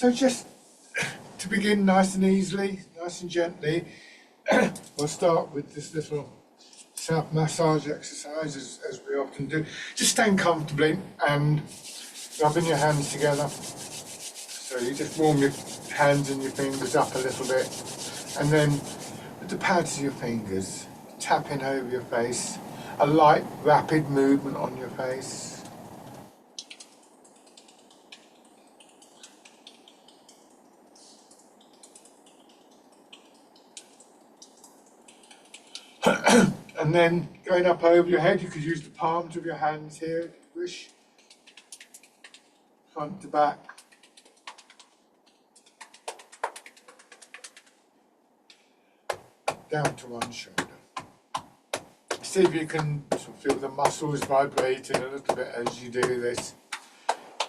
So just to begin nice and easily, nice and gently, we'll start with this little self-massage exercise as we often do. Just stand comfortably and rubbing your hands together. So you just warm your hands and your fingers up a little bit, and then with the pads of your fingers, tapping over your face, a light, rapid movement on your face. And then going up over your head, you could use the palms of your hands here if you wish, front to back. Down to one shoulder. See if you can sort of feel the muscles vibrating a little bit as you do this.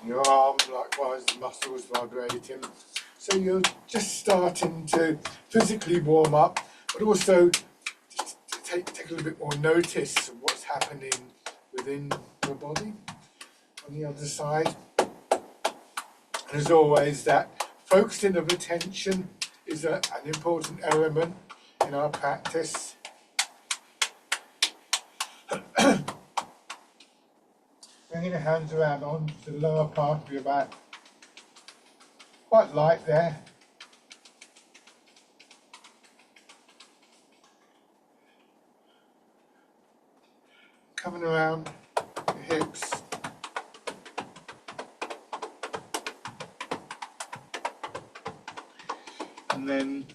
In your arms, likewise, the muscles vibrating. So you're just starting to physically warm up, but also just to take a little bit more notice of what's happening within your body. On the other side, and as always, that focusing of attention is an important element in our practice. Bringing your hands around onto the lower part of your back, quite light there. Coming around your hips. And then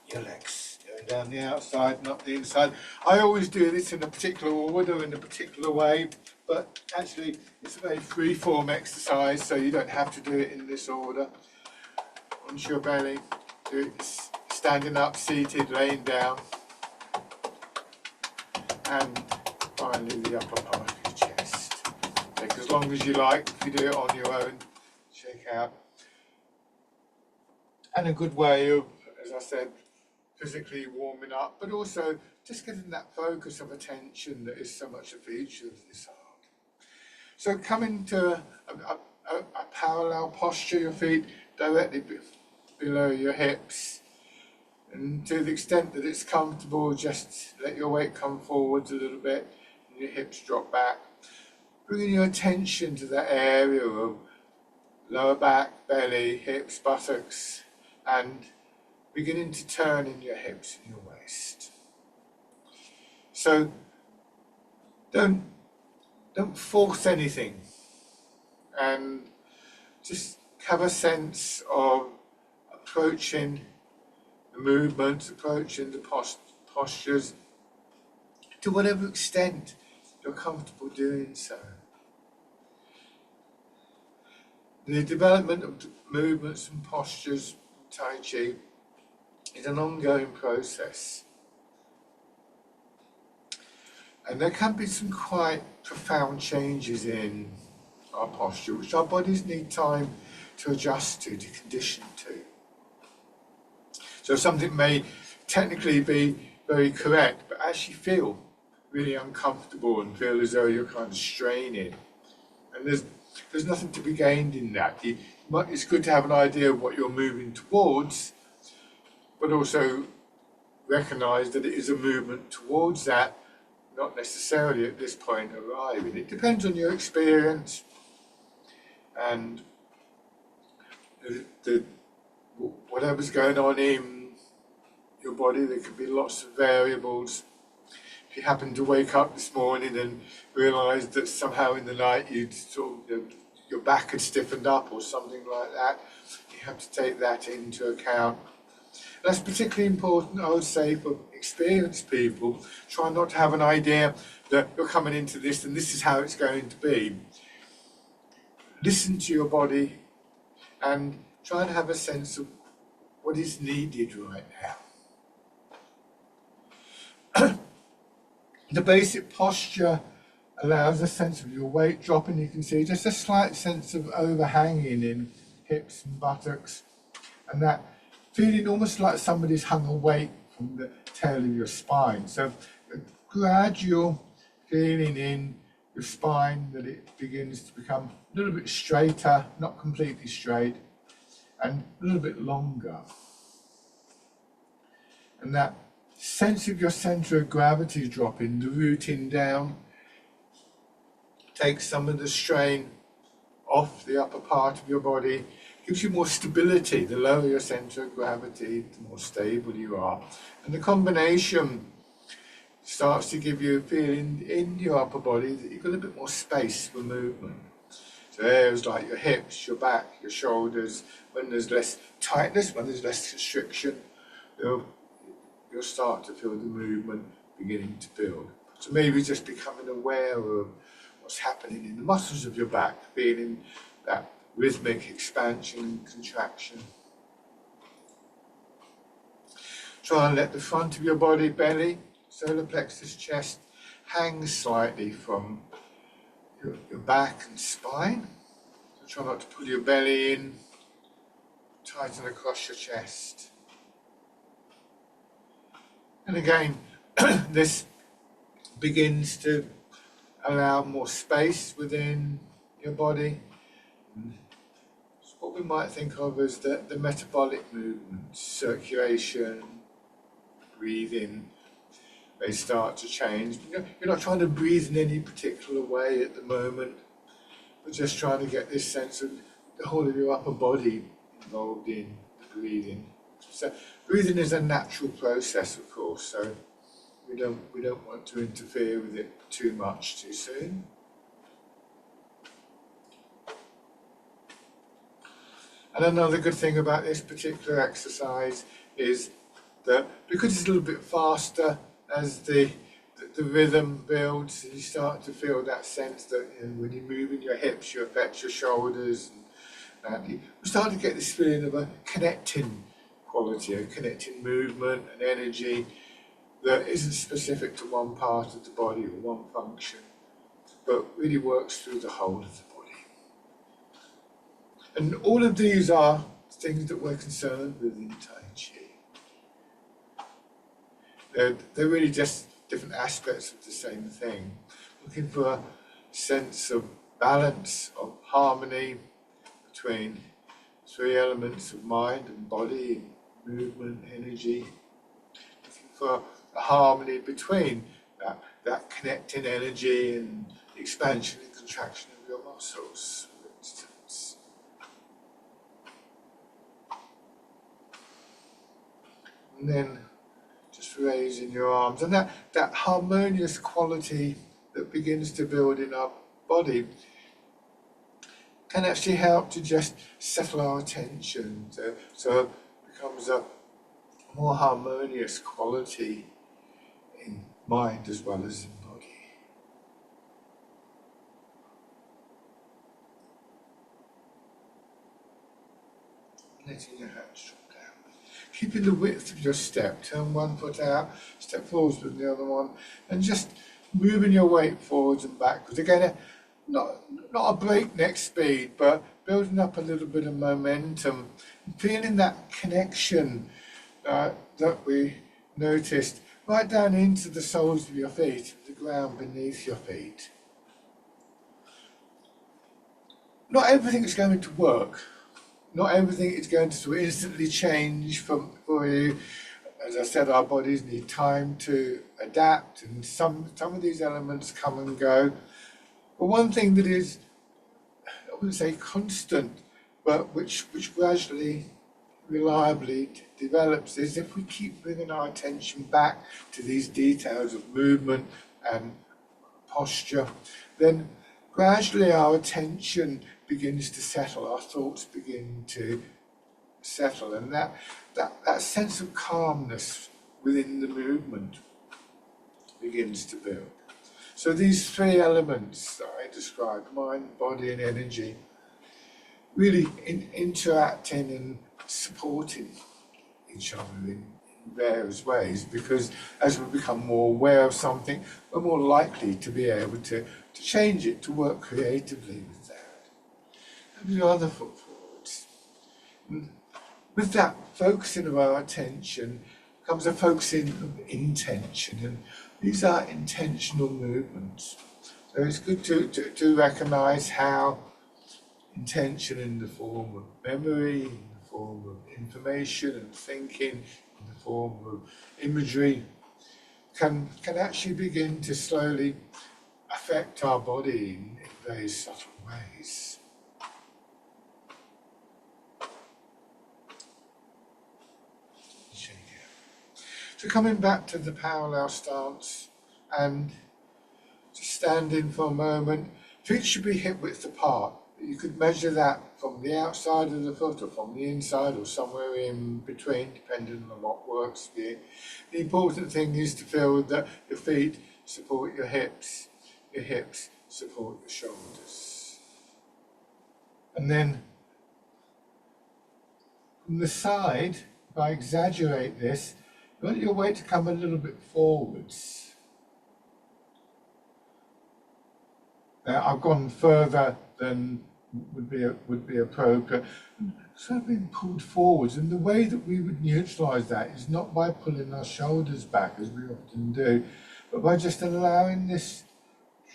your legs, going down the outside and up the inside. I always do this in a particular order, in a particular way, but actually it's a very free-form exercise, so you don't have to do it in this order. Onto your belly, do it standing up, seated, laying down, and finally the upper part of your chest. Take as long as you like. If you do it on your own, check out. And a good way of, as I said, physically warming up, but also just getting that focus of attention that is so much a feature of this art. So coming to a parallel posture, your feet directly below your hips, and to the extent that it's comfortable, just let your weight come forwards a little bit and your hips drop back. Bringing your attention to that area of lower back, belly, hips, buttocks, and beginning to turn in your hips and your waist. So don't force anything, and just have a sense of approaching the movements, approaching the postures to whatever extent you're comfortable doing so. The development of movements and postures in Tai Chi is an ongoing process. And there can be some quite profound changes in our posture, which our bodies need time to adjust to condition to. So something may technically be very correct, but actually feel really uncomfortable and feel as though you're kind of straining. And there's nothing to be gained in that. It's good to have an idea of what you're moving towards, but also recognise that it is a movement towards that, not necessarily at this point arriving. It depends on your experience and whatever's going on in your body. There could be lots of variables. If you happen to wake up this morning and realise that somehow in the night you'd your back had stiffened up or something like that, you have to take that into account. That's particularly important, I would say, for experienced people. Try not to have an idea that you're coming into this and this is how it's going to be. Listen to your body and try to have a sense of what is needed right now. The basic posture allows a sense of your weight dropping. You can see just a slight sense of overhanging in hips and buttocks, and that feeling almost like somebody's hung a weight from the tail of your spine. So a gradual feeling in your spine that it begins to become a little bit straighter, not completely straight, and a little bit longer. And that sense of your centre of gravity dropping, the rooting down, takes some of the strain off the upper part of your body, gives you more stability. The lower your centre of gravity, the more stable you are. And the combination starts to give you a feeling in your upper body that you've got a bit more space for movement. So areas like your hips, your back, your shoulders, when there's less tightness, when there's less constriction, you'll start to feel the movement beginning to build. So maybe just becoming aware of what's happening in the muscles of your back, feeling that rhythmic expansion and contraction. Try and let the front of your body, belly, solar plexus, chest, hang slightly from your back and spine. So try not to pull your belly in, tighten across your chest. And again, this begins to allow more space within your body. It's what we might think of as the metabolic movements, circulation, breathing. They start to change. You're not trying to breathe in any particular way at the moment. We're just trying to get this sense of the whole of your upper body involved in the breathing. So breathing is a natural process, of course, so we don't want to interfere with it too much too soon. And another good thing about this particular exercise is that because it's a little bit faster, as the rhythm builds, you start to feel that sense that when you move in your hips, you affect your shoulders, and you start to get this feeling of a connecting quality, a connecting movement and energy that isn't specific to one part of the body or one function, but really works through the whole of the body. And all of these are things that we're concerned with in Tai Chi. They're really just different aspects of the same thing, looking for a sense of balance, of harmony between three elements of mind and body, movement, energy, looking for a harmony between that connecting energy and the expansion and contraction of your muscles, for instance. And then just raising your arms, and that harmonious quality that begins to build in our body can actually help to just settle our attention, so it becomes a more harmonious quality in mind as well as in body. Letting your hands drop down. Keeping the width of your step. Turn one foot out, step forwards with the other one, and just moving your weight forwards and backwards. Again, not a breakneck speed, but building up a little bit of momentum, feeling that connection that we noticed right down into the soles of your feet, the ground beneath your feet. Not everything is going to work. Not everything is going to instantly change for you. As I said, our bodies need time to adapt, and some of these elements come and go. But one thing that is, I wouldn't say constant, but which gradually, reliably develops, is if we keep bringing our attention back to these details of movement and posture, then gradually our attention begins to settle, our thoughts begin to settle, and that sense of calmness within the movement begins to build. So these three elements that I described, mind, body and energy, really interacting and supporting each other in various ways, because as we become more aware of something, we're more likely to be able to change it, to work creatively with that. And the other foot forwards. And with that focusing of our attention comes a focusing of intention, and these are intentional movements. So it's good to recognise how intention in the form of memory, in the form of information and thinking, in the form of imagery, can actually begin to slowly affect our body in very subtle ways. So coming back to the parallel stance and just standing for a moment, feet should be hip width apart. You could measure that from the outside of the foot or from the inside or somewhere in between, depending on what works for you. The important thing is to feel that your feet support your hips support your shoulders. And then from the side, if I exaggerate this, you want your weight to come a little bit forwards. Now, I've gone further than would be appropriate. Sort of being pulled forwards, and the way that we would neutralise that is not by pulling our shoulders back, as we often do, but by just allowing this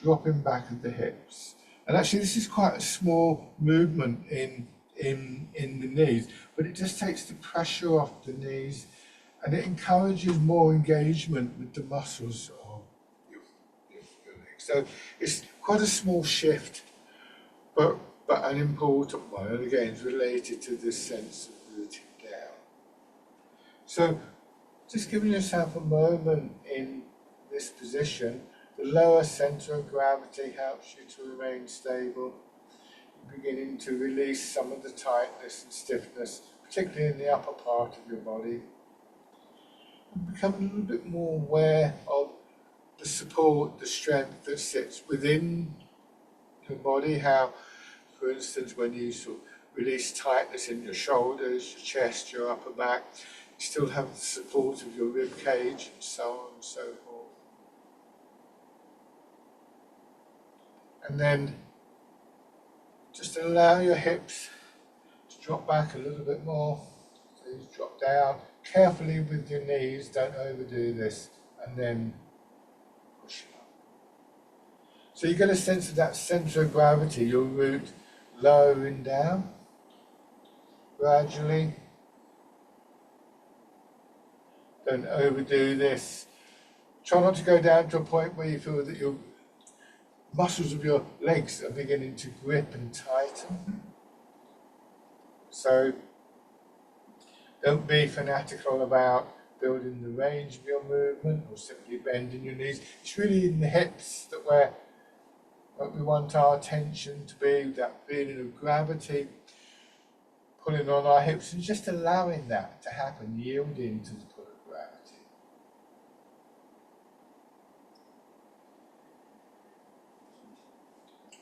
dropping back of the hips. And actually, this is quite a small movement in the knees, but it just takes the pressure off the knees, and it encourages more engagement with the muscles of your legs. So it's quite a small shift, but an important one, and again, it's related to this sense of rooting down. So just giving yourself a moment in this position, the lower centre of gravity helps you to remain stable. You're beginning to release some of the tightness and stiffness, particularly in the upper part of your body. And become a little bit more aware of the support, the strength that sits within your body, how, for instance, when you sort of release tightness in your shoulders, your chest, your upper back, you still have the support of your rib cage and so on and so forth. And then just allow your hips to drop back a little bit more. Please drop down carefully with your knees, don't overdo this, and then push it up. So you get a sense of that centre of gravity, your root lowering down gradually. Don't overdo this. Try not to go down to a point where you feel that your muscles of your legs are beginning to grip and tighten. So don't be fanatical about building the range of your movement or simply bending your knees. It's really in the hips that we want our attention to be, that feeling of gravity pulling on our hips, and just allowing that to happen, yielding to the pull of gravity.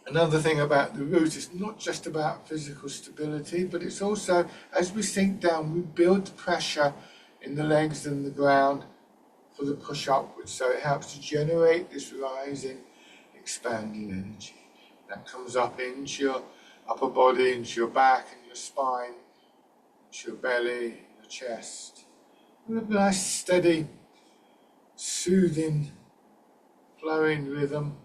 Another thing about the root is not just about physical stability, but it's also, as we sink down, we build the pressure in the legs and the ground for the push upwards. So it helps to generate this rising, expanding energy that comes up into your upper body, into your back and your spine, into your belly, your chest. With a nice, steady, soothing, flowing rhythm.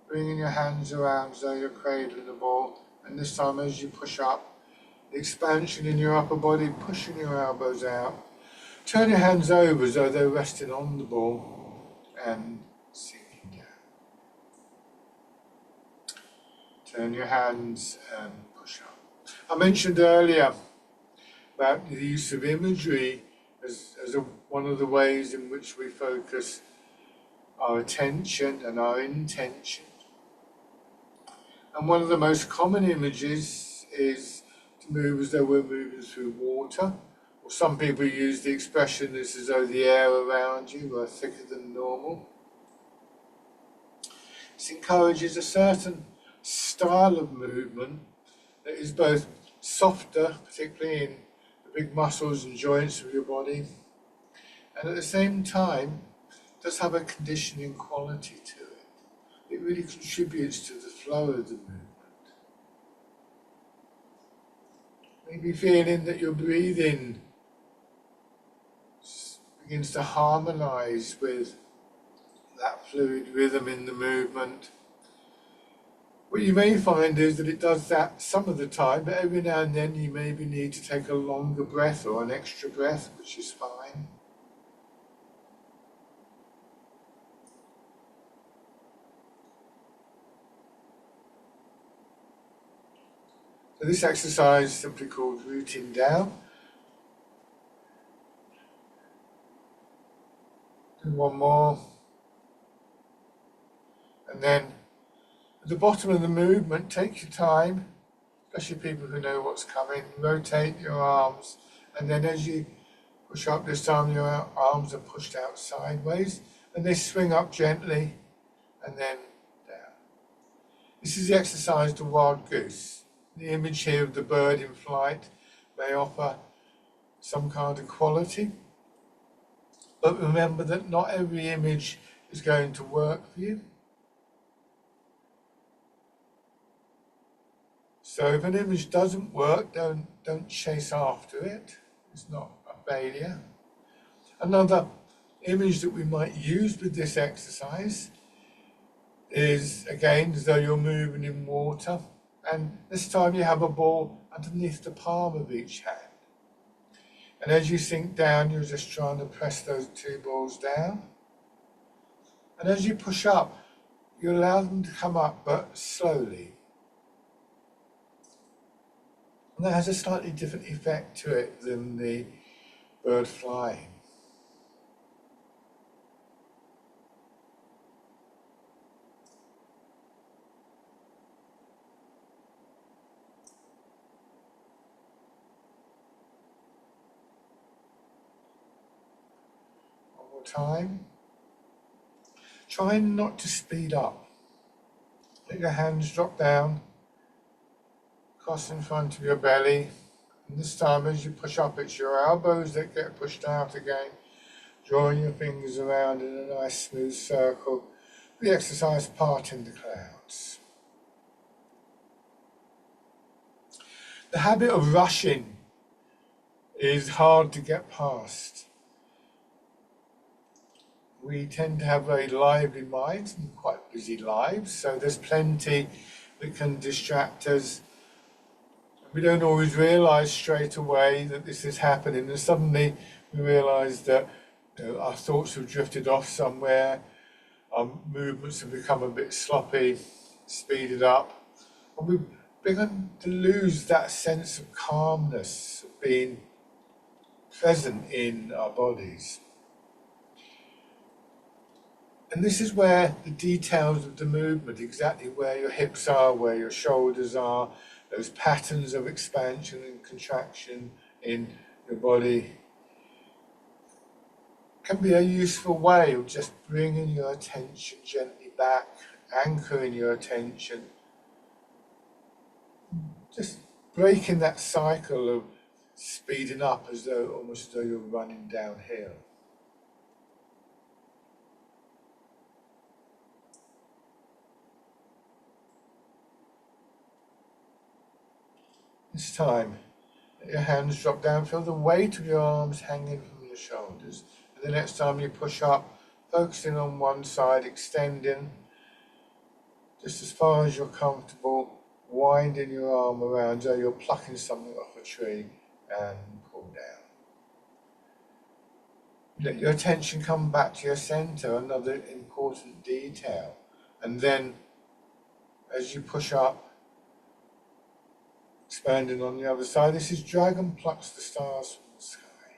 Bringing your hands around as though you're cradling a ball, and this time as you push up, the expansion in your upper body, pushing your elbows out. Turn your hands over as though they're resting on the ball and sinking down. Turn your hands and push up. I mentioned earlier about the use of imagery as one of the ways in which we focus our attention and our intention. And one of the most common images is to move as though we're moving through water. Or some people use the expression as though the air around you were thicker than normal. This encourages a certain style of movement that is both softer, particularly in the big muscles and joints of your body, and at the same time does have a conditioning quality to it. It really contributes to the flow of the movement. Maybe feeling that your breathing begins to harmonize with that fluid rhythm in the movement. What you may find is that it does that some of the time, but every now and then you maybe need to take a longer breath or an extra breath, which is fine. So this exercise is simply called rooting down. Do one more. And then at the bottom of the movement, take your time, especially people who know what's coming. Rotate your arms, and then as you push up this time, your arms are pushed out sideways, and they swing up gently, and then down. This is the exercise to wild goose. The image here of the bird in flight may offer some kind of quality, but remember that not every image is going to work for you. So if an image doesn't work, don't chase after it. It's not a failure. Another image that we might use with this exercise is, again, as though you're moving in water. And this time you have a ball underneath the palm of each hand. And as you sink down, you're just trying to press those two balls down. And as you push up, you allow them to come up, but slowly. And that has a slightly different effect to it than the bird flying. One more time. Try not to speed up. Let your hands drop down, cross in front of your belly. And this time as you push up, it's your elbows that get pushed out again, drawing your fingers around in a nice smooth circle. The exercise parting the clouds. The habit of rushing is hard to get past. We tend to have very lively minds and quite busy lives, so there's plenty that can distract us. We don't always realise straight away that this is happening, and suddenly we realise that our thoughts have drifted off somewhere, our movements have become a bit sloppy, speeded up, and we've begun to lose that sense of calmness, of being present in our bodies. And this is where the details of the movement, exactly where your hips are, where your shoulders are, those patterns of expansion and contraction in your body, can be a useful way of just bringing your attention gently back, anchoring your attention, just breaking that cycle of speeding up almost as though you're running downhill. This time, let your hands drop down, feel the weight of your arms hanging from your shoulders. And the next time you push up, focusing on one side, extending just as far as you're comfortable, winding your arm around as though you're plucking something off a tree and pull down. Let your attention come back to your center, another important detail. And then, as you push up, expanding on the other side, this is dragon plucks the stars from the sky.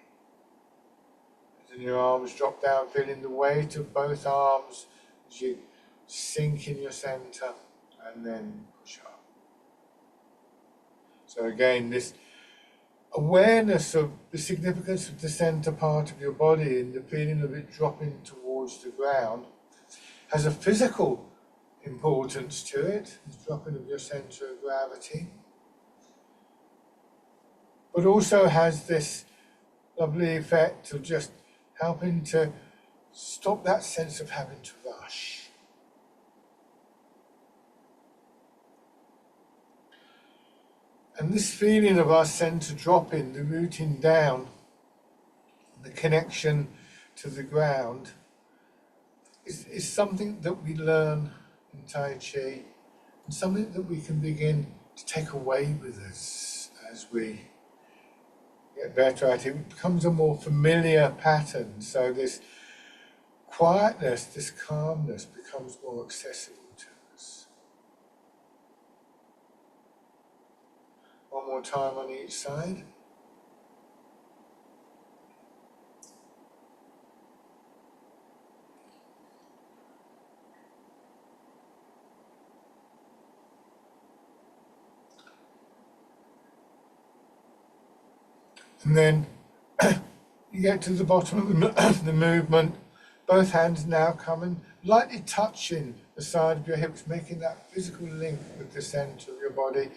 Then your arms drop down, feeling the weight of both arms as you sink in your center and then push up. So again, this awareness of the significance of the center part of your body and the feeling of it dropping towards the ground has a physical importance to it, the dropping of your center of gravity, but also has this lovely effect of just helping to stop that sense of having to rush. And this feeling of our center dropping, the rooting down, the connection to the ground, is something that we learn in Tai Chi and something that we can begin to take away with us as we get better at it. It becomes a more familiar pattern, so this quietness, this calmness becomes more accessible to us. One more time on each side. And then you get to the bottom of the movement, both hands now coming, lightly touching the side of your hips, making that physical link with the centre of your body,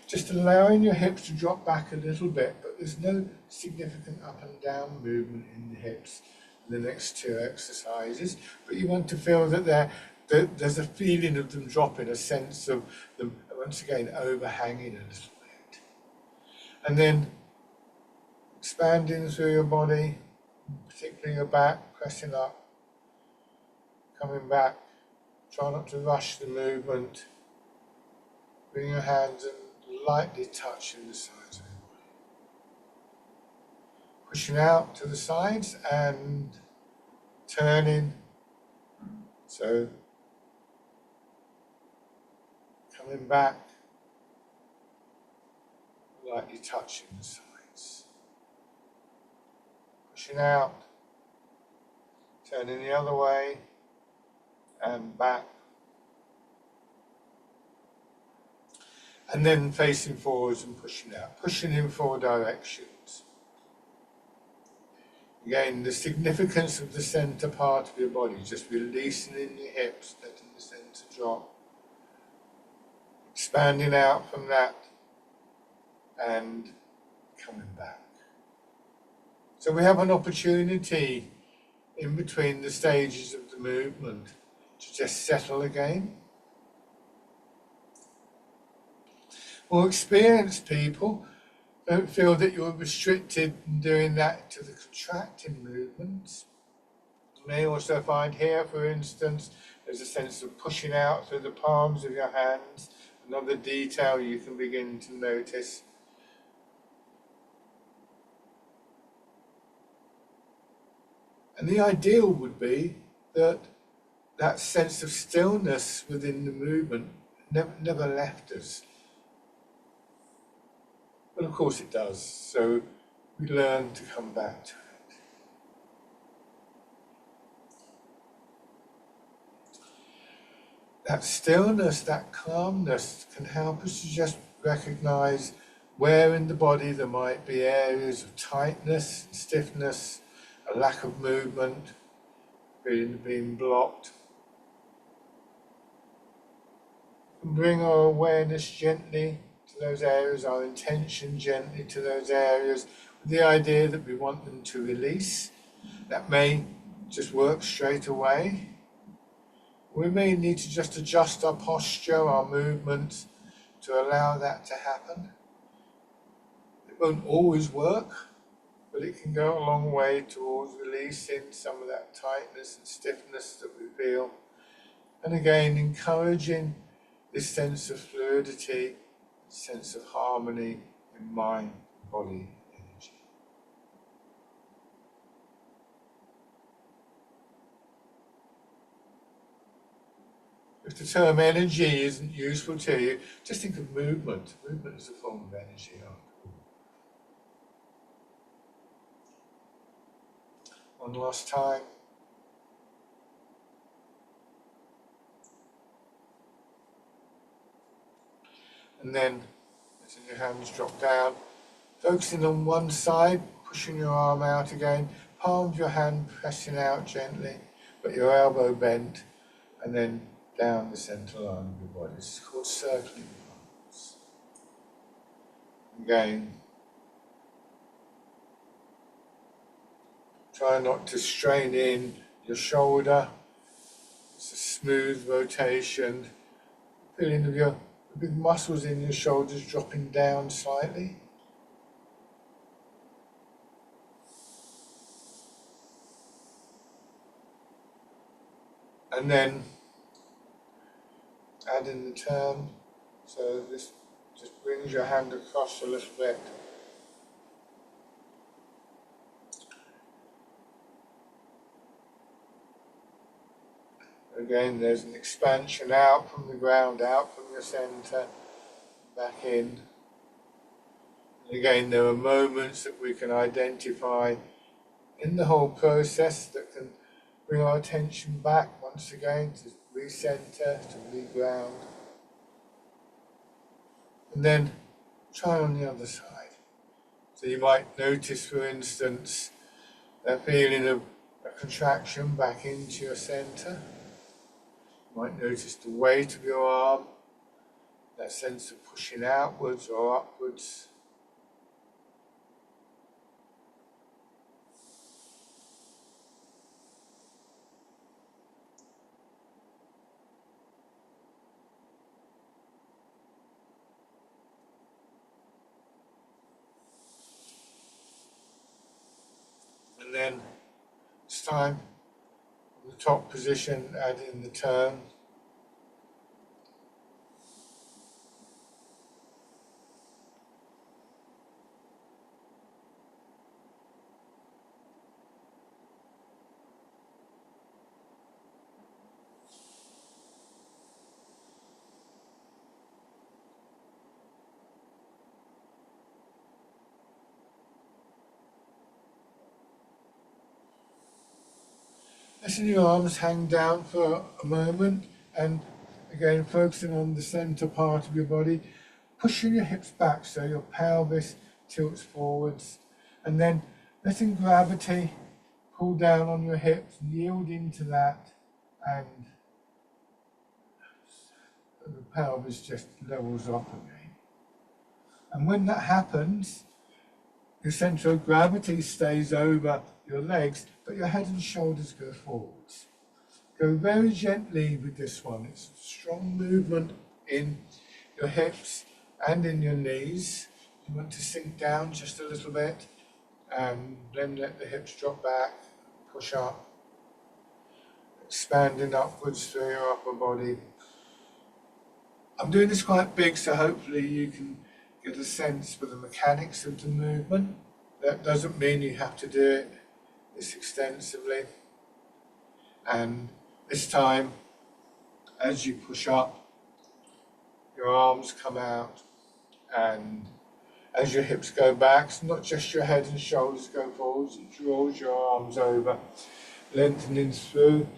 just allowing your hips to drop back a little bit, but there's no significant up and down movement in the hips in the next two exercises, but you want to feel that there's a feeling of them dropping, a sense of them, once again, overhanging a little bit. And then expanding through your body, particularly your back, pressing up, coming back. Try not to rush the movement. Bring your hands and lightly touching the sides of your body. Pushing out to the sides and turning. So coming back, lightly touching the sides. Pushing out, turning the other way and back. And then facing forwards and pushing out, pushing in four directions. Again, the significance of the centre part of your body, just releasing in your hips, letting the centre drop. Expanding out from that and coming back. So we have an opportunity in between the stages of the movement to just settle again. More experienced people don't feel that you're restricted in doing that to the contracting movements. You may also find here, for instance, there's a sense of pushing out through the palms of your hands. Another detail you can begin to notice. And the ideal would be that that sense of stillness within the movement never left us. But of course it does, so we learn to come back to it. That stillness, that calmness can help us to just recognize where in the body there might be areas of tightness, stiffness, a lack of movement, being blocked. And bring our awareness gently to those areas, our intention gently to those areas, with the idea that we want them to release. That may just work straight away. We may need to just adjust our posture, our movements, to allow that to happen. It won't always work, but it can go a long way towards releasing some of that tightness and stiffness that we feel. And again, encouraging this sense of fluidity, sense of harmony in mind, body, energy. If the term energy isn't useful to you, just think of movement. Movement is a form of energy after all. One last time. And then letting your hands drop down, focusing on one side, pushing your arm out again, palm of your hand pressing out gently, but your elbow bent, and then down the centre line of your body. This is called circling palms. Again, try not to strain in your shoulder. It's a smooth rotation. Feeling of your big muscles in your shoulders dropping down slightly. And then, add in the turn. So this just brings your hand across a little bit. Again, there's an expansion out from the ground, out from your centre, back in. And again, there are moments that we can identify in the whole process that can bring our attention back once again to recenter, to reground. And then try on the other side. So you might notice, for instance, that feeling of a contraction back into your centre. You might notice the weight of your arm, that sense of pushing outwards or upwards. And then it's time, in the top position, add in the turn. Letting your arms hang down for a moment, and again focusing on the centre part of your body, pushing your hips back so your pelvis tilts forwards, and then letting gravity pull down on your hips, yield into that, and the pelvis just levels off again. And when that happens, your centre of gravity stays over your legs, but your head and shoulders go forwards. Go very gently with this one. It's a strong movement in your hips and in your knees. You want to sink down just a little bit and then let the hips drop back, push up, expanding upwards through your upper body. I'm doing this quite big, so hopefully you can get a sense for the mechanics of the movement. That doesn't mean you have to do it this extensively. And this time, as you push up, your arms come out, and as your hips go back, so not just your head and shoulders go forwards, it draws your arms over, lengthening through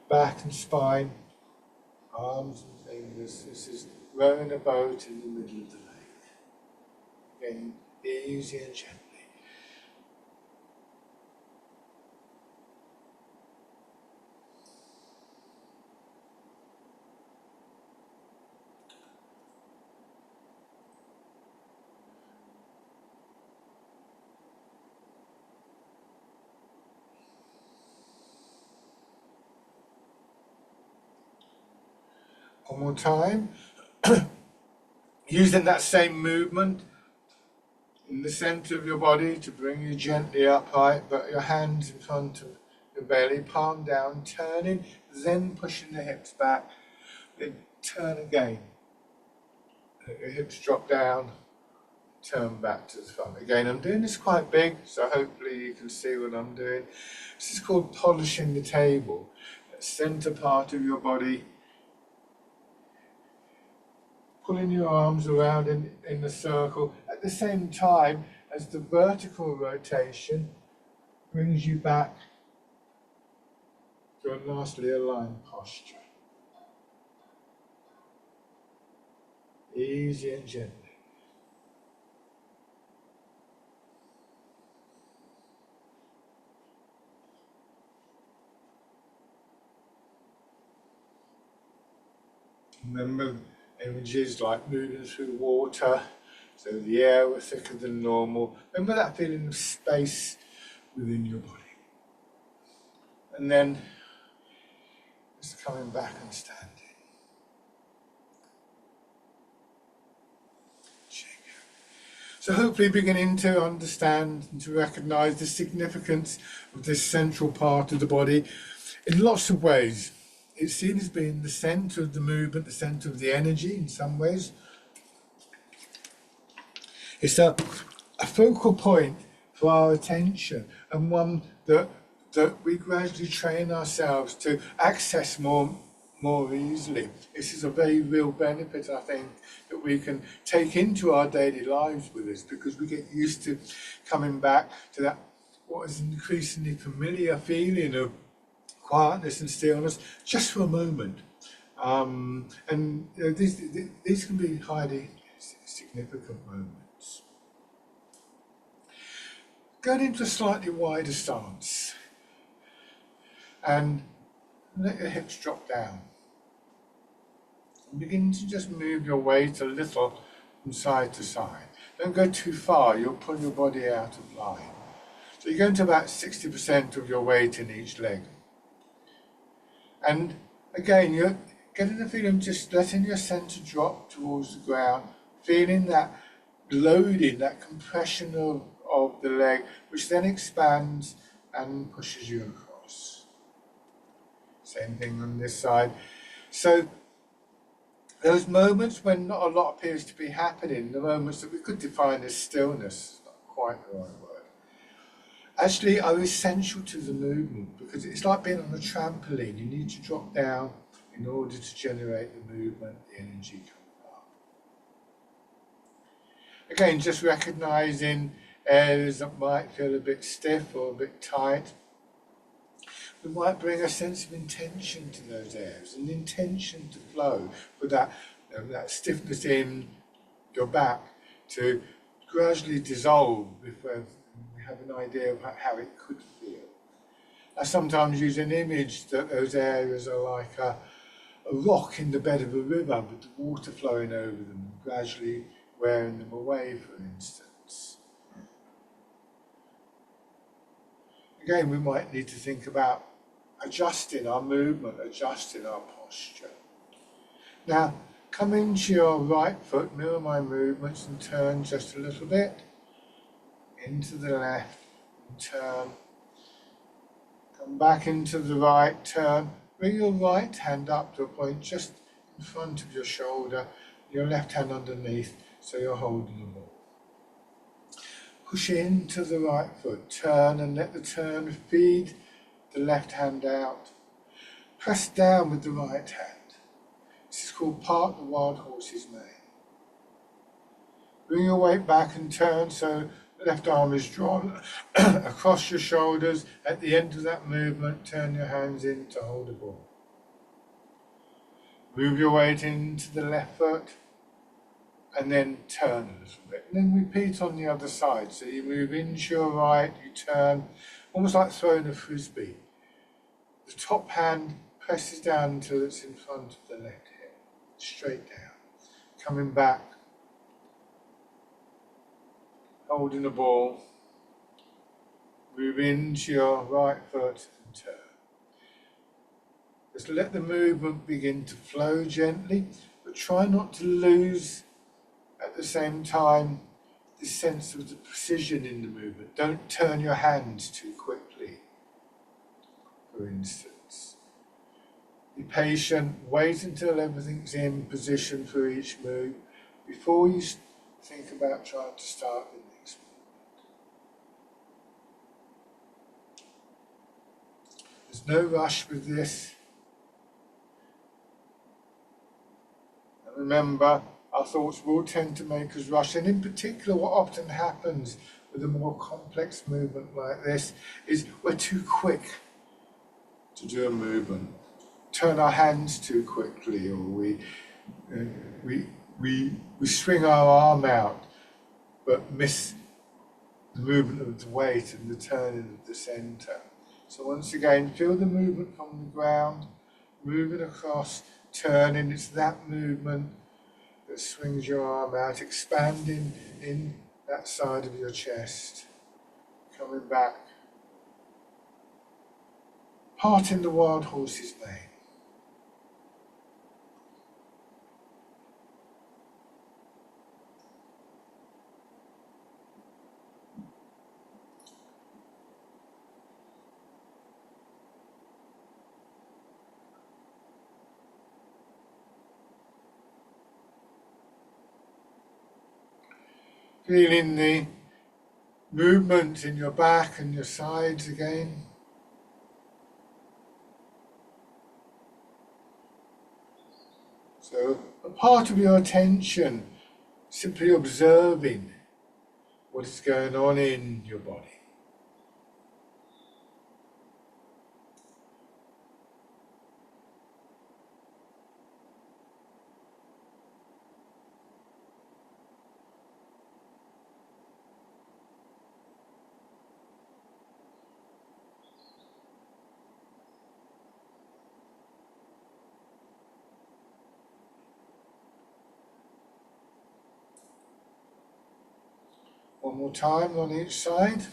back and spine, arms and fingers. This is rowing a boat in the middle of the lake. Again, easy and gently. One more time, using that same movement in the center of your body to bring you gently upright, but your hands in front of your belly, palm down, turning, then pushing the hips back, then turn again. Let your hips drop down, turn back to the front. Again, I'm doing this quite big, so hopefully you can see what I'm doing. This is called polishing the table. The center part of your body, pulling your arms around in a circle at the same time as the vertical rotation brings you back to a nicely aligned posture. Easy and gently. Remember images like moving through water, so the air was thicker than normal. Remember that feeling of space within your body. And then just coming back and standing. So hopefully beginning to understand and to recognise the significance of this central part of the body in lots of ways. it's seen as being the centre of the movement, the centre of the energy in some ways. It's a focal point for our attention, and one that we gradually train ourselves to access more easily. This is a very real benefit, I think, that we can take into our daily lives with us, because we get used to coming back to that what is an increasingly familiar feeling of quietness and stillness just for a moment. And you know, these can be highly significant moments. Going into a slightly wider stance and let your hips drop down. And begin to just move your weight a little from side to side. Don't go too far, you'll pull your body out of line. So you're going to about 60% of your weight in each leg. And again, you're getting the feeling of just letting your centre drop towards the ground, feeling that loading, that compression of the leg, which then expands and pushes you across. Same thing on this side. So those moments when not a lot appears to be happening, the moments that we could define as stillness, not quite the right word, actually are essential to the movement, because it's like being on a trampoline. You need to drop down in order to generate the movement, the energy coming up. Again, just recognising areas that might feel a bit stiff or a bit tight. We might bring a sense of intention to those areas, an intention to flow with that, that stiffness in your back to gradually dissolve before we have an idea of how it could feel. I sometimes use an image that those areas are like a rock in the bed of a river with the water flowing over them, gradually wearing them away, for instance. Again, we might need to think about adjusting our movement, adjusting our posture. Now, come into your right foot, mirror my movements and turn just a little bit. Into the left and turn. Come back into the right, turn. Bring your right hand up to a point just in front of your shoulder, your left hand underneath, so you're holding the ball. Push into the right foot, turn and let the turn feed the left hand out. Press down with the right hand. This is called part the wild horse's mane. Bring your weight back and turn so the left arm is drawn across your shoulders. At the end of that movement, turn your hands in to hold a ball. Move your weight into the left foot and then turn a little bit. And then repeat on the other side. So you move into your right, you turn, almost like throwing a frisbee. The top hand presses down until it's in front of the left hip, straight down. Coming back, holding the ball, move into your right foot and turn. Just let the movement begin to flow gently, but try not to lose at the same time this sense of the precision in the movement. Don't turn your hands too quickly, for instance. Be patient, wait until everything's in position for each move before you think about trying to start the next movement. There's no rush with this. And remember, our thoughts will tend to make us rush, and in particular what often happens with a more complex movement like this is we're too quick to do a movement. Turn our hands too quickly, or we swing our arm out but miss the movement of the weight and the turning of the centre. So once again, feel the movement from the ground, moving across, turning. It's that movement that swings your arm out, expanding in that side of your chest, coming back, parting the wild horse's mane. Feeling the movement in your back and your sides again. So a part of your attention, simply observing what is going on in your body. One more time on each side.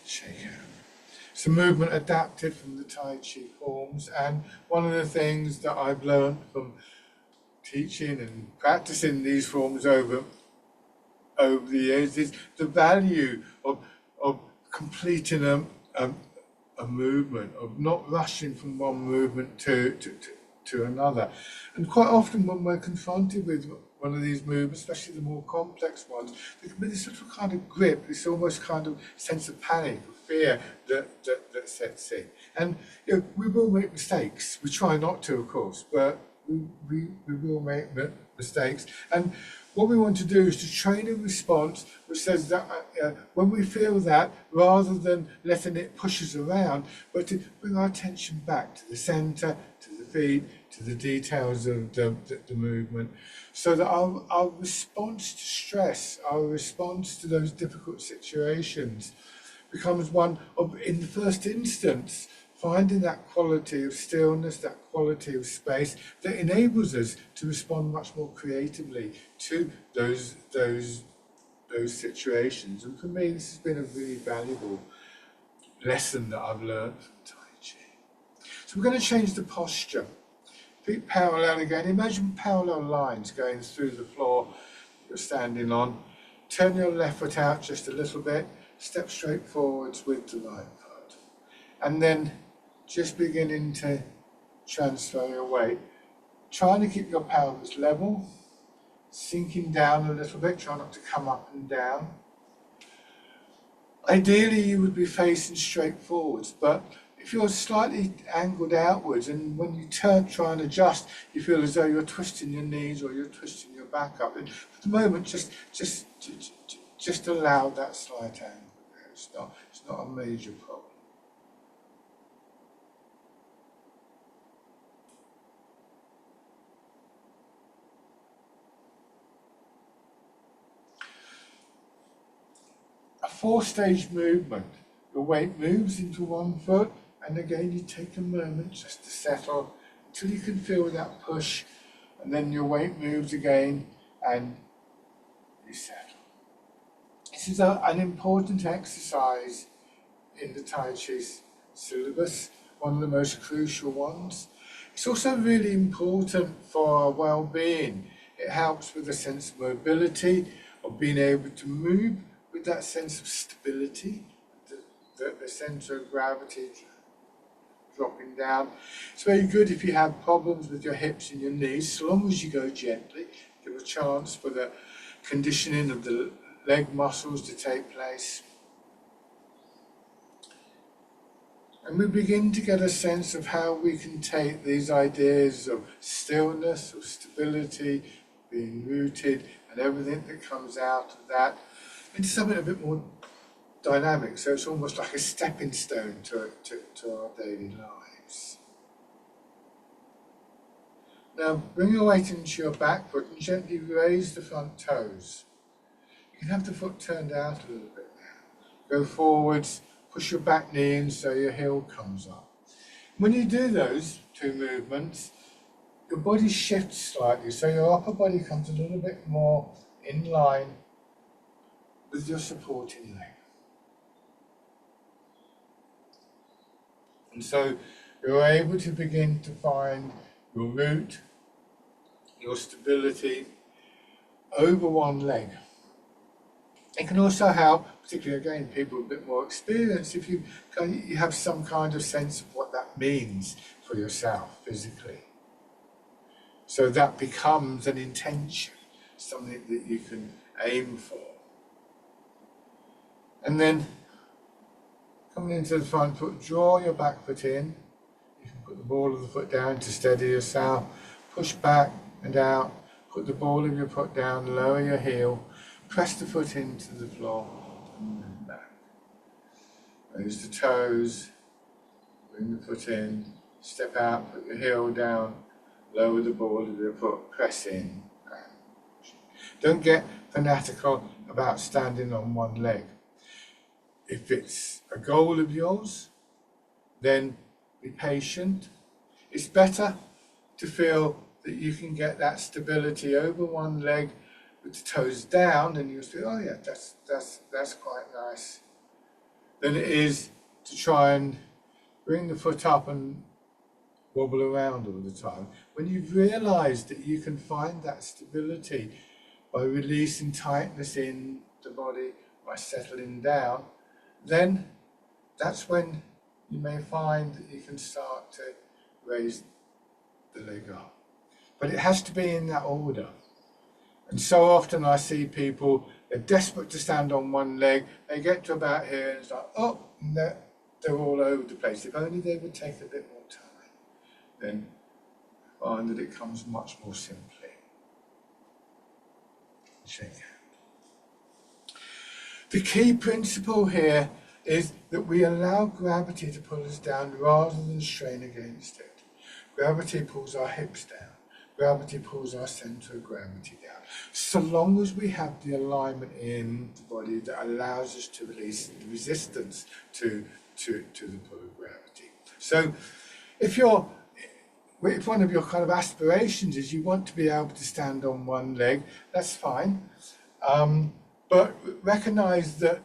Shake out. So movement adapted from the Tai Chi forms, and one of the things that I've learned from teaching and practicing these forms over the years is the value of completing a movement, of not rushing from one movement to another. And quite often when we're confronted with one of these movements, especially the more complex ones, there can be this sort of kind of grip, this almost kind of sense of panic, of fear that sets in. And we will make mistakes. We try not to, of course, but we will make mistakes. And what we want to do is to train a response which says that when we feel that, rather than letting it push us around, but to bring our attention back to the center, to the feet, to the details of the movement, so that our response to stress, our response to those difficult situations becomes one of, in the first instance, finding that quality of stillness, that quality of space that enables us to respond much more creatively to those situations. And for me, this has been a really valuable lesson that I've learned from Tai Chi. So we're going to change the posture. Feet parallel again. Imagine parallel lines going through the floor you're standing on. Turn your left foot out just a little bit. Step straight forwards with the right foot. And then just beginning to transfer your weight. Trying to keep your pelvis level, sinking down a little bit, try not to come up and down. Ideally you would be facing straight forwards, but if you're slightly angled outwards and when you turn, try and adjust, you feel as though you're twisting your knees or you're twisting your back up. And for the moment, just allow that slight angle. It's not a major problem. A four-stage movement. Your weight moves into one foot, and again you take a moment just to settle until you can feel that push, and then your weight moves again and you settle. This is an important exercise in the Tai Chi syllabus, one of the most crucial ones. It's also really important for our well-being. It helps with a sense of mobility, of being able to move with that sense of stability, the centre of gravity dropping down. It's very good if you have problems with your hips and your knees, so long as you go gently, give a chance for the conditioning of the leg muscles to take place. And we begin to get a sense of how we can take these ideas of stillness, of stability, being rooted, and everything that comes out of that into something a bit more dynamic. So it's almost like a stepping stone to our daily lives. Now bring your weight into your back foot and gently raise the front toes. You can have the foot turned out a little bit now. Go forwards, push your back knee in so your heel comes up. When you do those two movements, your body shifts slightly, so your upper body comes a little bit more in line with your supporting leg. And so you're able to begin to find your root, your stability over one leg. It can also help, particularly again, people with a bit more experience, if you have some kind of sense of what that means for yourself physically. So that becomes an intention, something that you can aim for. And then coming into the front foot, draw your back foot in. You can put the ball of the foot down to steady yourself. Push back and out. Put the ball of your foot down, lower your heel. Press the foot into the floor and move back. Raise the toes. Bring the foot in. Step out, put your heel down. Lower the ball of your foot. Press in. Don't get fanatical about standing on one leg. If it's a goal of yours, then be patient. It's better to feel that you can get that stability over one leg with the toes down, and you'll feel, oh yeah, that's quite nice, than it is to try and bring the foot up and wobble around all the time. When you've realised that you can find that stability by releasing tightness in the body, by settling down, then that's when you may find that you can start to raise the leg up. But it has to be in that order. And so often I see people, they're desperate to stand on one leg, they get to about here and it's like, oh, and they're all over the place. If only they would take a bit more time, then find that it comes much more simply. Shake hand. The key principle here is that we allow gravity to pull us down rather than strain against it. Gravity pulls our hips down. Gravity pulls our centre of gravity down. So long as we have the alignment in the body that allows us to release the resistance to the pull of gravity. So if one of your kind of aspirations is you want to be able to stand on one leg, that's fine. But recognize that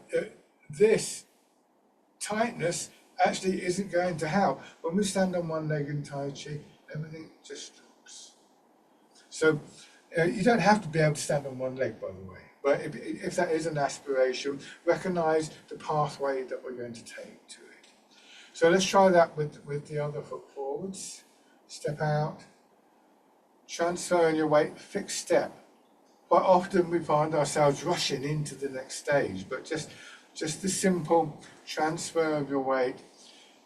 this tightness actually isn't going to help. When we stand on one leg in Tai Chi, everything just drops. So you don't have to be able to stand on one leg, by the way. But if that is an aspiration, recognize the pathway that we're going to take to it. So let's try that with the other foot forwards. Step out. Transferring your weight, fixed step. Quite often we find ourselves rushing into the next stage, but just the simple transfer of your weight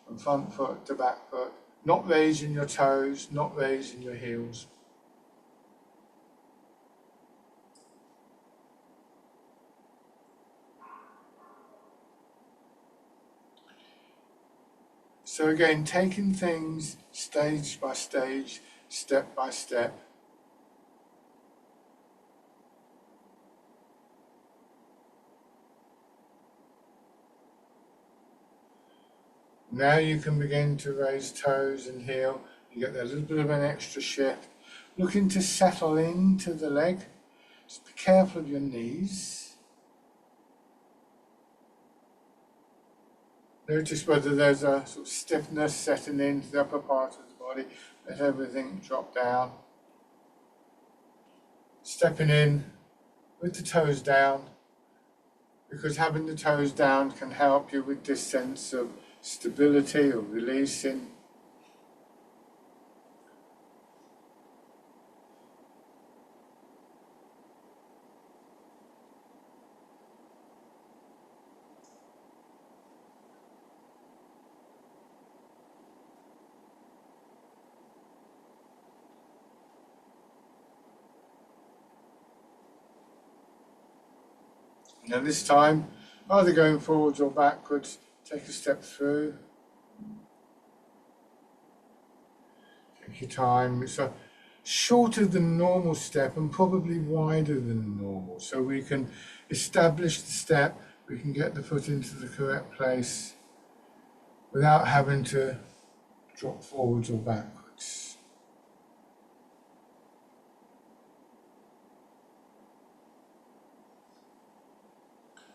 from front foot to back foot, not raising your toes, not raising your heels. So again, taking things stage by stage, step by step. Now you can begin to raise toes and heel. You get a little bit of an extra shift. Looking to settle into the leg. Just be careful of your knees. Notice whether there's a sort of stiffness setting into the upper part of the body. Let everything drop down. Stepping in with the toes down, because having the toes down can help you with this sense of stability or releasing. Now this time, either going forwards or backwards, take a step through. Take your time. It's a shorter than normal step and probably wider than normal. So we can establish the step, we can get the foot into the correct place without having to drop forwards or backwards.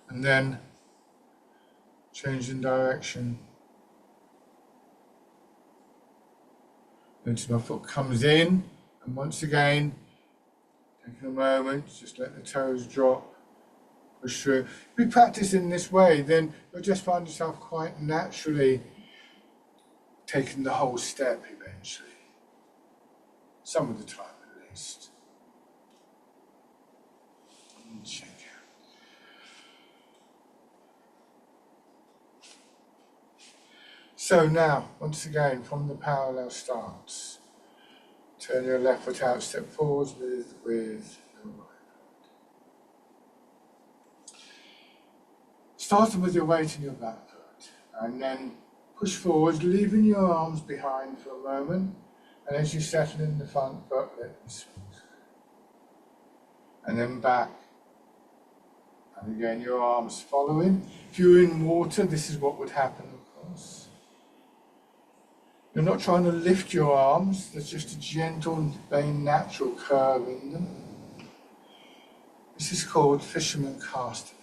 And then changing direction. Notice my foot comes in, and once again, taking a moment, just let the toes drop, push through. If you practice in this way, then you'll just find yourself quite naturally taking the whole step eventually. Some of the time at least. And check out. So now, once again, from the parallel stance, turn your left foot out, step forwards with your right foot. Starting with your weight in your back foot, and then push forwards, leaving your arms behind for a moment, and as you settle in the front foot, let them swing through. And then back, and again your arms following. If you're in water, this is what would happen, of course. You're not trying to lift your arms, there's just a gentle, very natural curve in them. This is called fisherman castanet.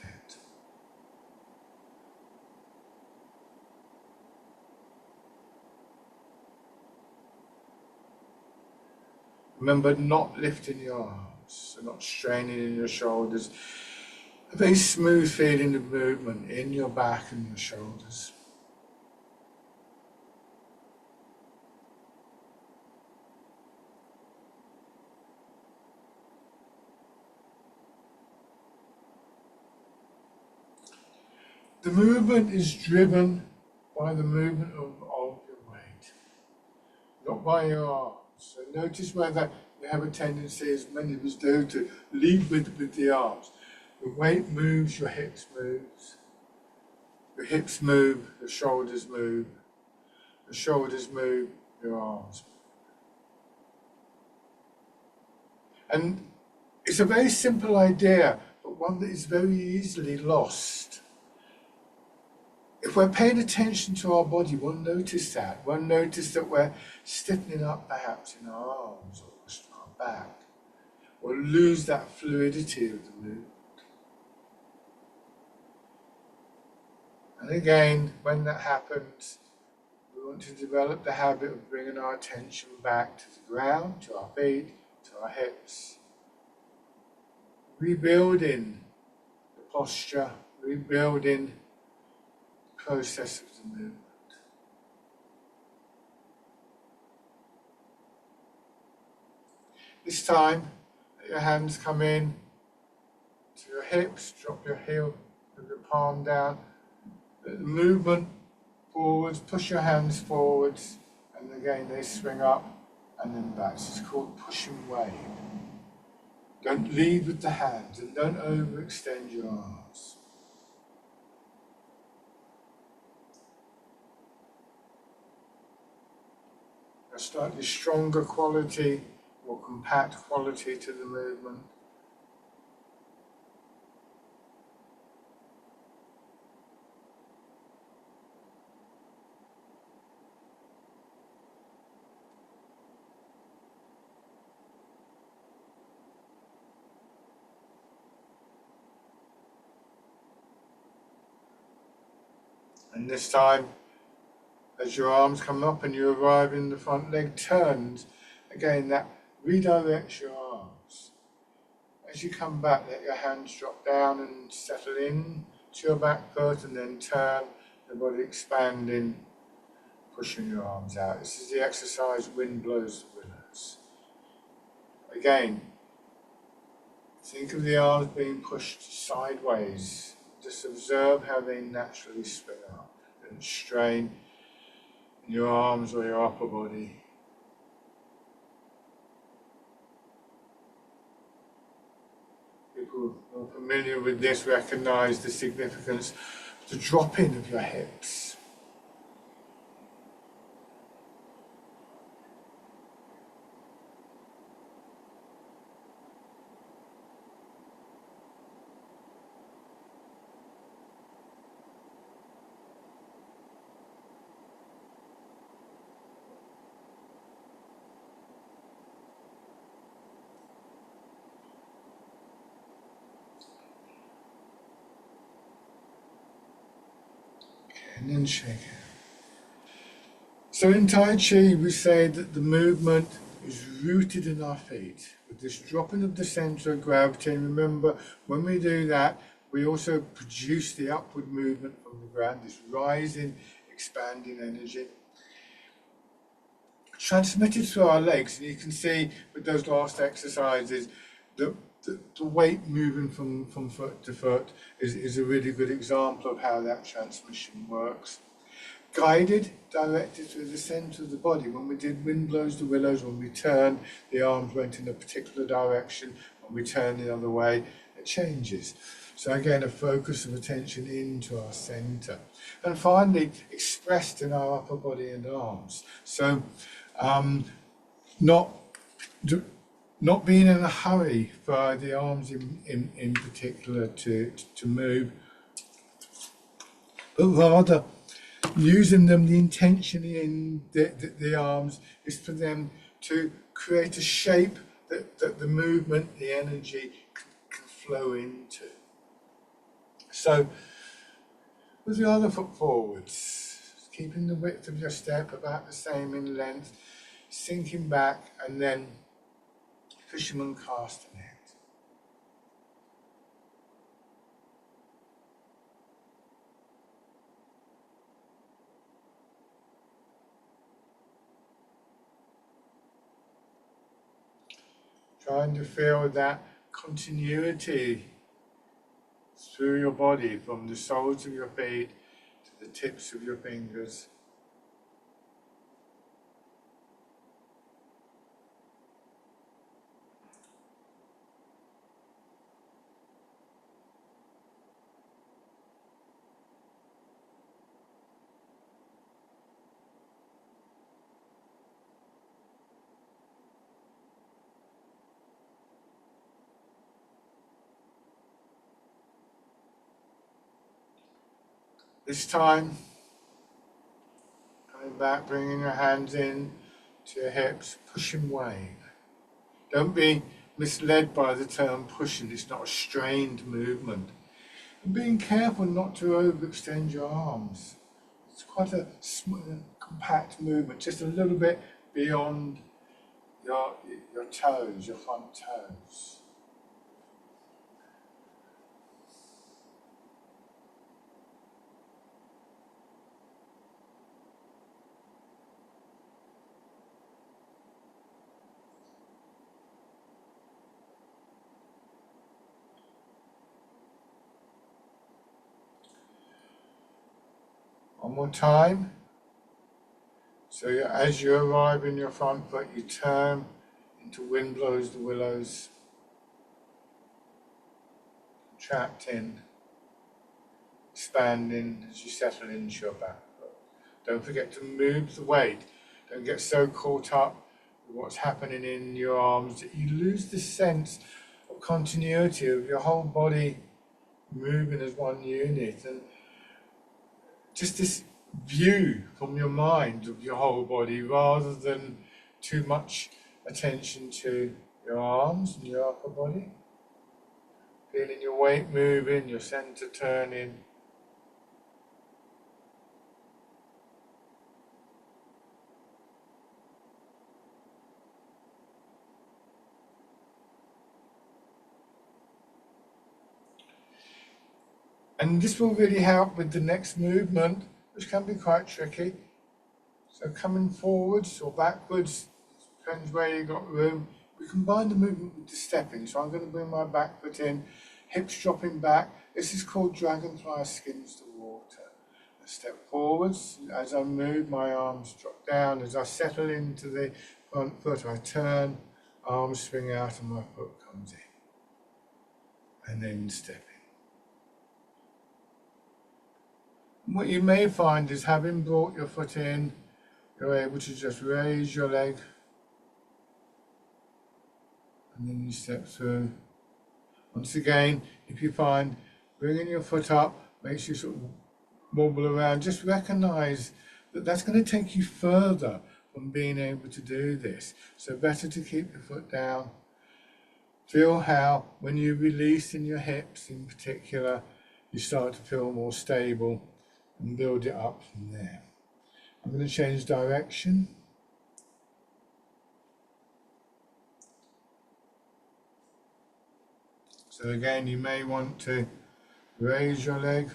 Remember, not lifting your arms, so not straining in your shoulders. A very smooth feeling of movement in your back and your shoulders. The movement is driven by the movement of your weight, not by your arms. So notice whether you have a tendency, as many of us do, to lead with the arms. The weight moves, your hips move. Your hips move, your shoulders move. Your shoulders move, your arms move. And it's a very simple idea, but one that is very easily lost. If we're paying attention to our body, we'll notice that. We'll notice that we're stiffening up perhaps in our arms or our back. We'll lose that fluidity of the movement. And again, when that happens, we want to develop the habit of bringing our attention back to the ground, to our feet, to our hips. Rebuilding the posture, rebuilding process of the movement. This time, let your hands come in to your hips, drop your heel with your palm down. Let the movement forwards, push your hands forwards, and again they swing up and then back. This is called push and wave. Don't lead with the hands and don't overextend your arms. A slightly stronger quality, more compact quality to the movement. And this time, as your arms come up and you arrive in the front leg turns, again that redirects your arms. As you come back, let your hands drop down and settle in to your back foot and then turn, the body expanding, pushing your arms out. This is the exercise Wind Blows the Willows. Again, think of the arms being pushed sideways. Just observe how they naturally swing up. Don't strain in your arms or your upper body. People who are familiar with this recognize the significance of the dropping of your hips. And then shake it. So in Tai Chi, we say that the movement is rooted in our feet. With this dropping of the center of gravity, and remember, when we do that, we also produce the upward movement from the ground, this rising, expanding energy. Transmitted through our legs, and you can see with those last exercises, the weight moving from foot to foot is a really good example of how that transmission works. Guided, directed through the centre of the body. When we did Wind Blows the Willows, when we turned, the arms went in a particular direction. When we turn the other way, it changes. So again, a focus of attention into our centre. And finally, expressed in our upper body and arms. So not being in a hurry for the arms in particular to move, but rather using them, the intention in the arms is for them to create a shape that the movement, the energy can flow into. So with the other foot forwards, keeping the width of your step about the same in length, sinking back and then fisherman casting it. Trying to feel that continuity through your body from the soles of your feet to the tips of your fingers. This time, coming back, bringing your hands in to your hips, pushing wave. Don't be misled by the term pushing, it's not a strained movement. And being careful not to overextend your arms. It's quite a compact movement, just a little bit beyond your toes, your front toes. One more time. So as you arrive in your front foot, you turn into Wind Blows the Willows. Contracting, expanding as you settle into your back foot. Don't forget to move the weight. Don't get so caught up with what's happening in your arms that you lose the sense of continuity of your whole body moving as one unit. And just this view from your mind of your whole body rather than too much attention to your arms and your upper body. Feeling your weight moving, your center turning. And this will really help with the next movement, which can be quite tricky. So coming forwards or backwards, depends where you've got room. We combine the movement with the stepping. So I'm going to bring my back foot in, hips dropping back. This is called dragonfly skins to water. I step forwards. As I move, my arms drop down. As I settle into the front foot, I turn, arms swing out and my foot comes in. And then stepping. What you may find is having brought your foot in, you're able to just raise your leg and then you step through. Once again, if you find bringing your foot up makes you sort of wobble around, just recognise that that's going to take you further from being able to do this. So better to keep your foot down. Feel how when you release in your hips in particular, you start to feel more stable and build it up from there. I'm going to change direction. So again, you may want to raise your leg,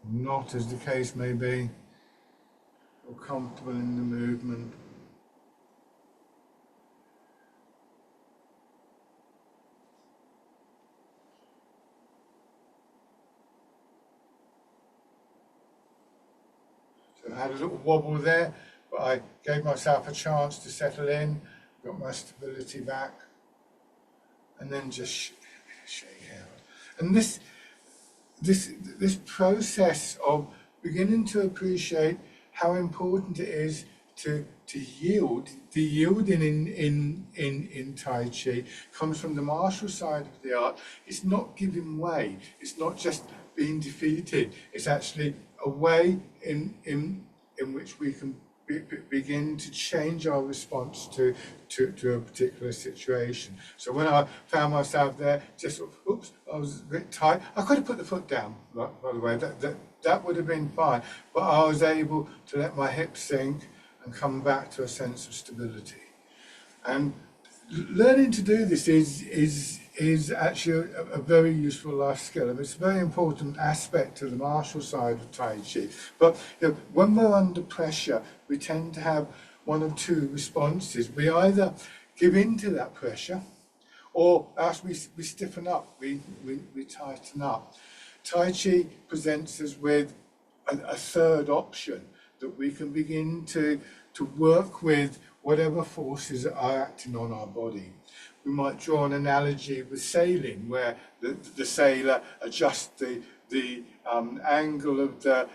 not as the case may be, or comfortable in the movement. So I had a little wobble there, but I gave myself a chance to settle in, got my stability back, and then just shake out. And this process of beginning to appreciate how important it is to yield. The yielding in Tai Chi comes from the martial side of the art. It's not giving way. It's not just being defeated. It's actually a way in which we can begin to change our response to a particular situation. So when I found myself there, just oops, I was a bit tight. I could have put the foot down, by the way. That would have been fine, but I was able to let my hips sink and come back to a sense of stability. And learning to do this is actually a very useful life skill. I mean, it's a very important aspect of the martial side of Tai Chi. But when we're under pressure, we tend to have one of two responses. We either give in to that pressure, or as we stiffen up, we tighten up. Tai Chi presents us with a third option, that we can begin to work with whatever forces are acting on our body. We might draw an analogy with sailing, where the sailor adjusts the angle of the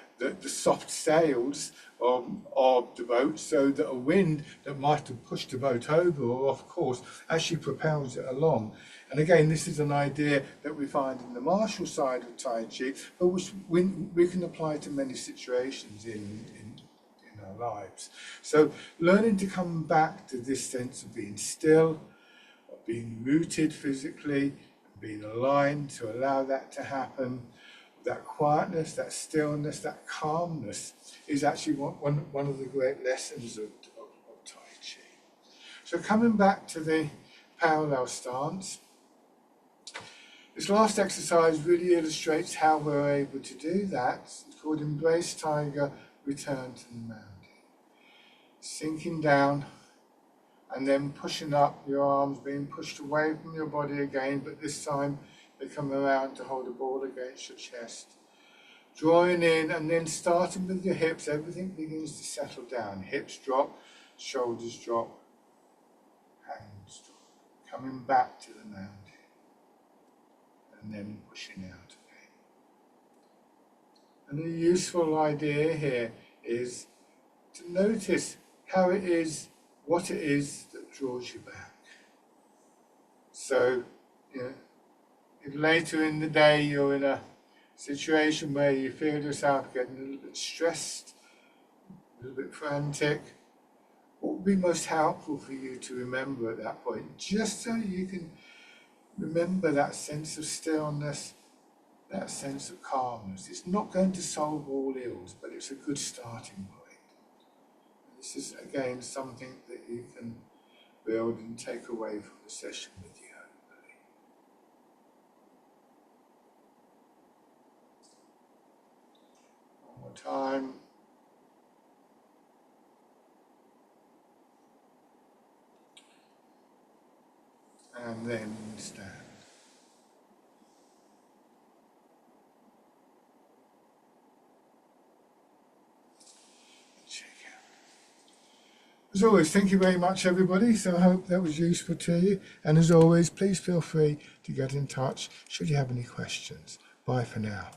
soft sails of the boat, so that a wind that might have pushed the boat over or off course actually propels it along. And again, this is an idea that we find in the martial side of Tai Chi, but which we can apply to many situations in our lives. So learning to come back to this sense of being still, of being rooted physically, being aligned to allow that to happen, that quietness, that stillness, that calmness is actually one of the great lessons of Tai Chi. So coming back to the parallel stance, this last exercise really illustrates how we're able to do that. It's called Embrace Tiger, Return to the Mountain. Sinking down and then pushing up, your arms being pushed away from your body again, but this time they come around to hold a ball against your chest. Drawing in and then starting with your hips, everything begins to settle down. Hips drop, shoulders drop, hands drop. Coming back to the mountain and then pushing out again. And the useful idea here is to notice how it is, what it is that draws you back. So, if later in the day you're in a situation where you feel yourself getting a little bit stressed, a little bit frantic, what would be most helpful for you to remember at that point, just so you can remember that sense of stillness, that sense of calmness. It's not going to solve all ills, but it's a good starting point. This is again something that you can build and take away from the session with you. One more time. And then stand. Check out. As always, thank you very much, everybody. So I hope that was useful to you. And as always, please feel free to get in touch should you have any questions. Bye for now.